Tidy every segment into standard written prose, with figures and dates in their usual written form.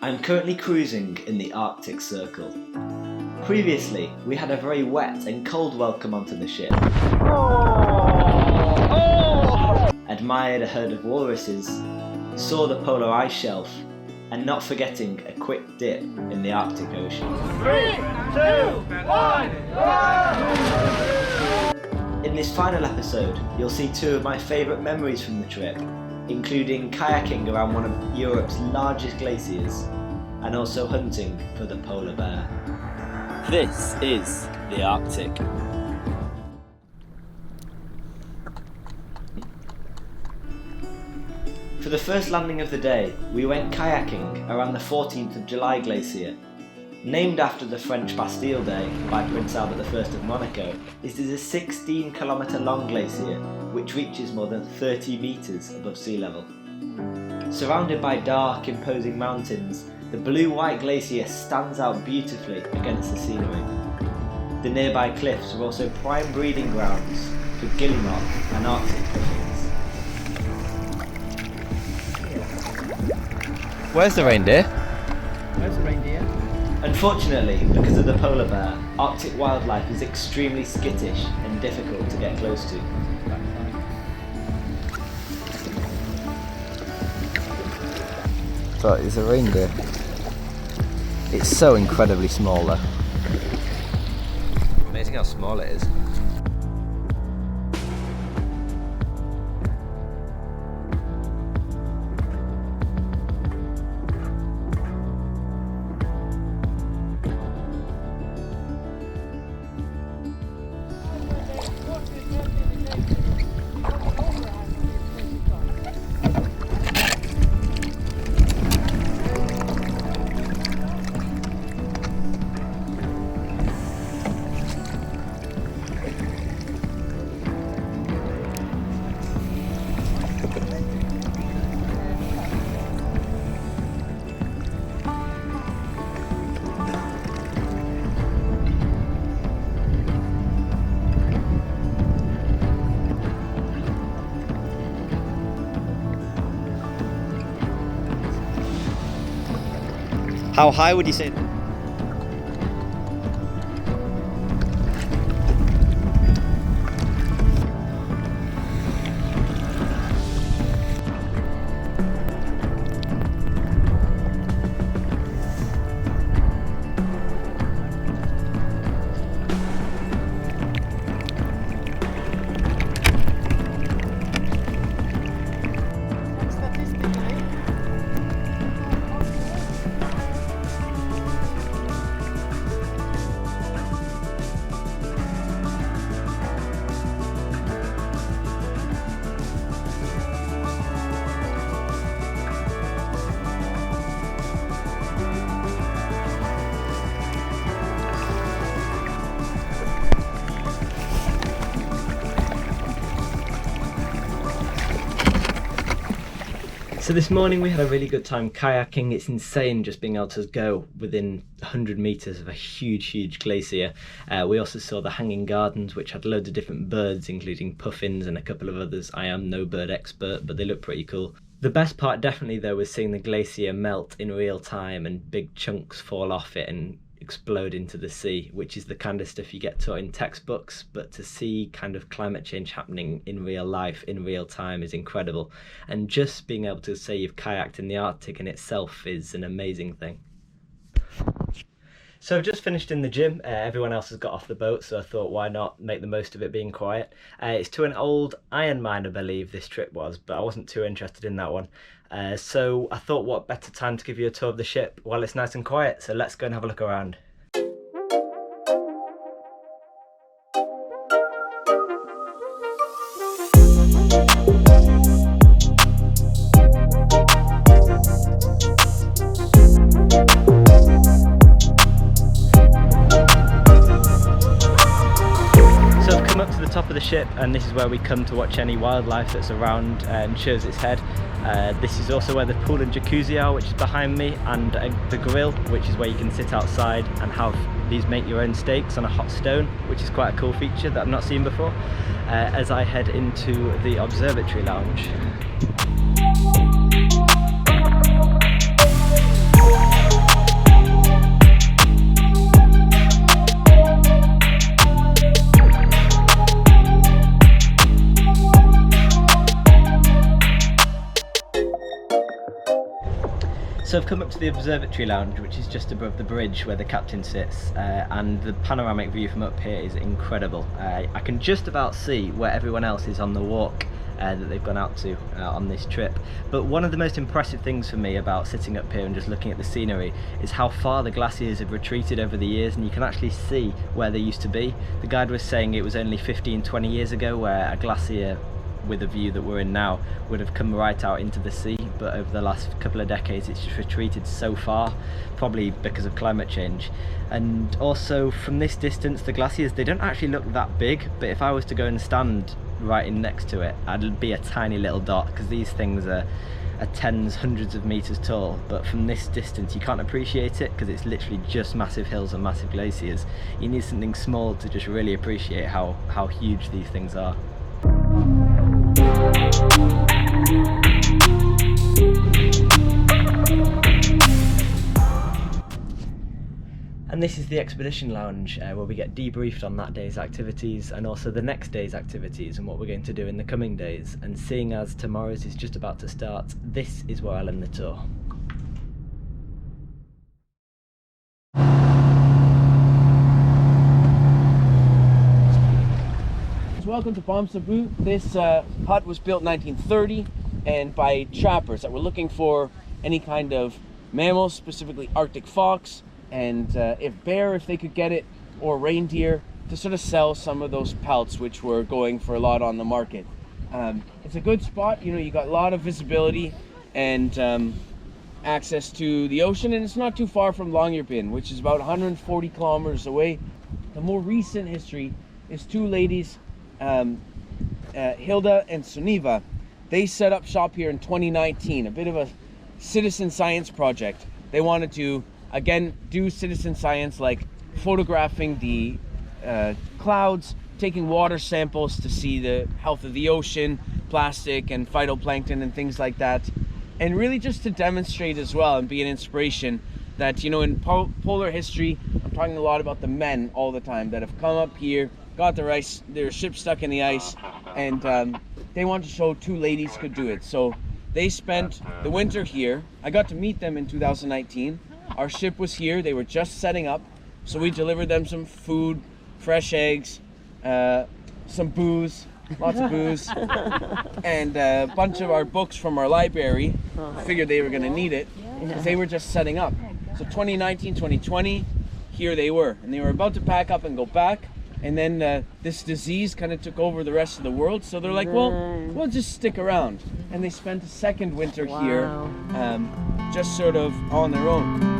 I'm currently cruising in the Arctic Circle. Previously, we had a very wet and cold welcome onto the ship. Admired a herd of walruses, saw the polar ice shelf, and not forgetting a quick dip in the Arctic Ocean. 3, 2, 1, In this final episode, you'll see two of my favourite memories from the trip, including kayaking around one of Europe's largest glaciers, and also hunting for the polar bear. This is the Arctic. For the first landing of the day, we went kayaking around the 14th of July Glacier. Named after the French Bastille Day by Prince Albert I of Monaco, it is a 16-kilometre long glacier which reaches more than 30 metres above sea level. Surrounded by dark, imposing mountains, the blue-white glacier stands out beautifully against the scenery. The nearby cliffs are also prime breeding grounds for guillemot and Arctic puffins. Where's the reindeer? Where's the reindeer? Unfortunately, because of the polar bear, Arctic wildlife is extremely skittish and difficult to get close to. So it's a reindeer. It's so incredibly small though. Amazing how small it is. How high would you say? So this morning we had a really good time kayaking. It's insane just being able to go within 100 metres of a huge glacier. We also saw the hanging gardens, which had loads of different birds, including puffins and a couple of others. I am no bird expert, but they look pretty cool. The best part definitely though was seeing the glacier melt in real time and big chunks fall off it and explode into the sea, which is the kind of stuff you get taught in textbooks, but to see kind of climate change happening in real life in real time is incredible. And just being able to say you've kayaked in the Arctic in itself is an amazing thing. So I've just finished in the gym. Everyone else has got off the boat, so I thought why not make the most of it being quiet. It's to an old iron mine, I believe this trip was, but I wasn't too interested in that one. So I thought what better time to give you a tour of the ship while it's nice and quiet, so let's go and have a look around. Top of the ship, and this is where we come to watch any wildlife that's around and shows its head. This is also where the pool and jacuzzi are, which is behind me, and the grill, which is where you can sit outside and have these make your own steaks on a hot stone, which is quite a cool feature that I've not seen before, as I head into the observatory lounge. So I've come up to the observatory lounge, which is just above the bridge where the captain sits, and the panoramic view from up here is incredible. I can just about see where everyone else is on the walk that they've gone out to on this trip. But one of the most impressive things for me about sitting up here and just looking at the scenery is how far the glaciers have retreated over the years, and you can actually see where they used to be. The guide was saying it was only 15-20 years ago where a glacier with the view that we're in now would have come right out into the sea, but over the last couple of decades it's just retreated so far, probably because of climate change. And also from this distance the glaciers, they don't actually look that big, but if I was to go and stand right in next to it I'd be a tiny little dot, because these things are tens, hundreds of meters tall, but from this distance you can't appreciate it because it's literally just massive hills and massive glaciers. You need something small to just really appreciate how huge these things are. And this is the expedition lounge where we get debriefed on that day's activities and also the next day's activities and what we're going to do in the coming days. And seeing as tomorrow's is just about to start, this is where I'll end the tour. Welcome to Palm Cebu. This hut was built in 1930 and by trappers that were looking for any kind of mammals, specifically Arctic fox, and if bear if they could get it, or reindeer, to sort of sell some of those pelts which were going for a lot on the market. It's a good spot, you know, you got a lot of visibility and access to the ocean, and it's not too far from Longyearbyen, which is about 140 kilometers away. The more recent history is two ladies, Hilda and Suniva. They set up shop here in 2019, a bit of a citizen science project. They wanted to again do citizen science, like photographing the clouds, taking water samples to see the health of the ocean, plastic and phytoplankton and things like that, and really just to demonstrate as well and be an inspiration that, you know, in polar history, I'm talking a lot about the men all the time that have come up here, got their ship stuck in the ice, and they want to show two ladies could do it. So they spent the winter here. I got to meet them in 2019. Our ship was here, they were just setting up, so we delivered them some food, fresh eggs, some booze, lots of booze, and a bunch of our books from our library. Figured they were going to need it because they were just setting up. So 2019, 2020, here they were, and they were about to pack up and go back, and then this disease kind of took over the rest of the world, so they're like, well, we'll just stick around. And they spent a second winter here, just sort of on their own.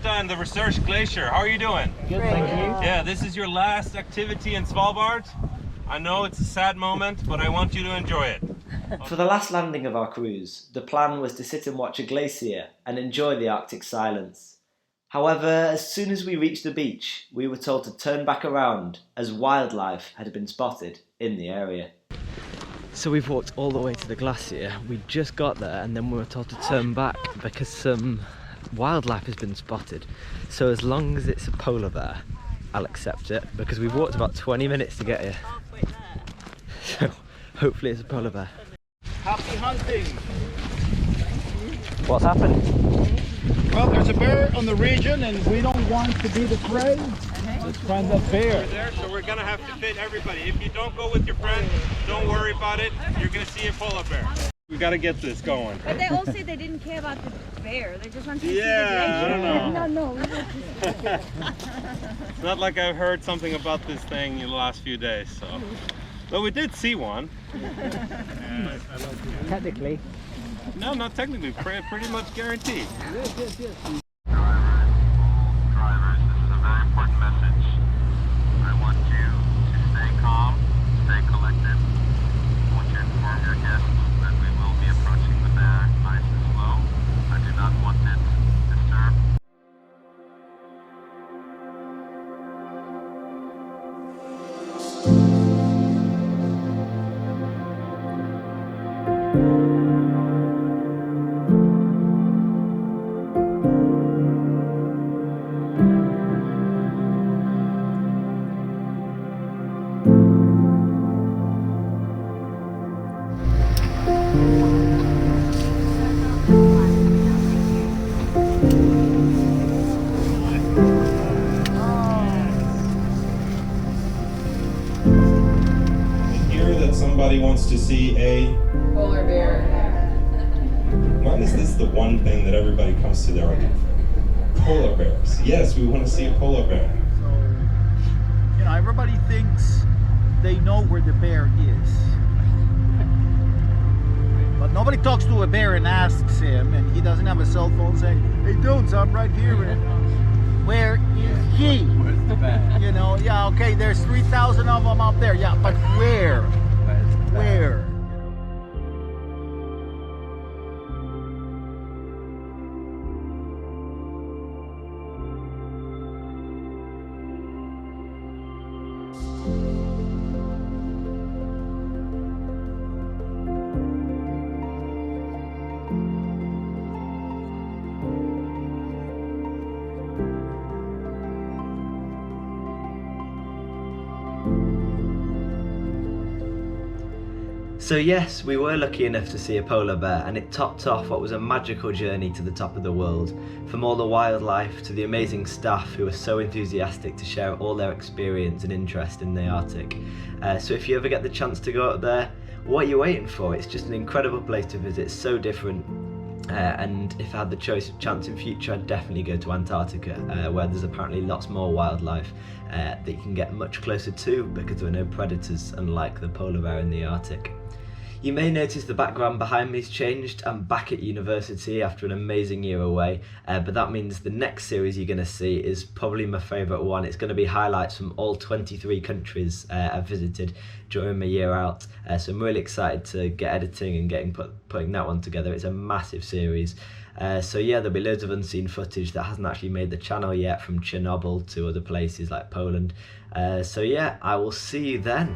And the research Glacier. How are you doing? Good, thank you. Yeah, this is your last activity in Svalbard. I know it's a sad moment, but I want you to enjoy it. For the last landing of our cruise, the plan was to sit and watch a glacier and enjoy the Arctic silence. However, as soon as we reached the beach, we were told to turn back around as wildlife had been spotted in the area. So we've walked all the way to the glacier. We just got there and then we were told to turn back because some wildlife has been spotted. So as long as it's a polar bear, I'll accept it, because we've walked about 20 minutes to get here. So hopefully it's a polar bear. Happy hunting! What's happened? Well, there's a bear on the region and we don't want to be the prey. Let's find that bear. There, so we're gonna have to fit everybody. If you don't go with your friend, don't worry about it. You're gonna see a polar bear. We gotta get this going. But they all say they didn't care about the bear. They just wanted to see the Yeah, glacier. No. It's not like I've heard something about this thing in the last few days, so. But we did see one. Technically. No, not technically. Pretty much guaranteed. Drivers, this is a very important message. I want you to stay calm, stay collected. I want you to inform your guests that we will be approaching the bear nice and slow. I do not want it disturbed. Somebody wants to see a Polar bear. why is this the one thing that everybody comes to their polar bears? Yes, we want to see a polar bear. So, you know, everybody thinks they know where the bear is. But nobody talks to a bear and asks him, and he doesn't have a cell phone saying, "Hey dudes, I'm right here." Where is he? Where's the bear? You know, yeah, okay, there's 3,000 of them out there. Yeah, but where? Where? So yes, we were lucky enough to see a polar bear, and it topped off what was a magical journey to the top of the world. From all the wildlife to the amazing staff who were so enthusiastic to share all their experience and interest in the Arctic. So if you ever get the chance to go up there, what are you waiting for? It's just an incredible place to visit, so different. And if I had the chance in future, I'd definitely go to Antarctica, where there's apparently lots more wildlife that you can get much closer to because there are no predators, unlike the polar bear in the Arctic. You may notice the background behind me's changed. I'm back at university after an amazing year away, but that means the next series you're going to see is probably my favourite one. It's going to be highlights from all 23 countries I've visited during my year out, so I'm really excited to get editing and putting that one together. It's a massive series. So yeah, there'll be loads of unseen footage that hasn't actually made the channel yet, from Chernobyl to other places like Poland. So yeah, I will see you then.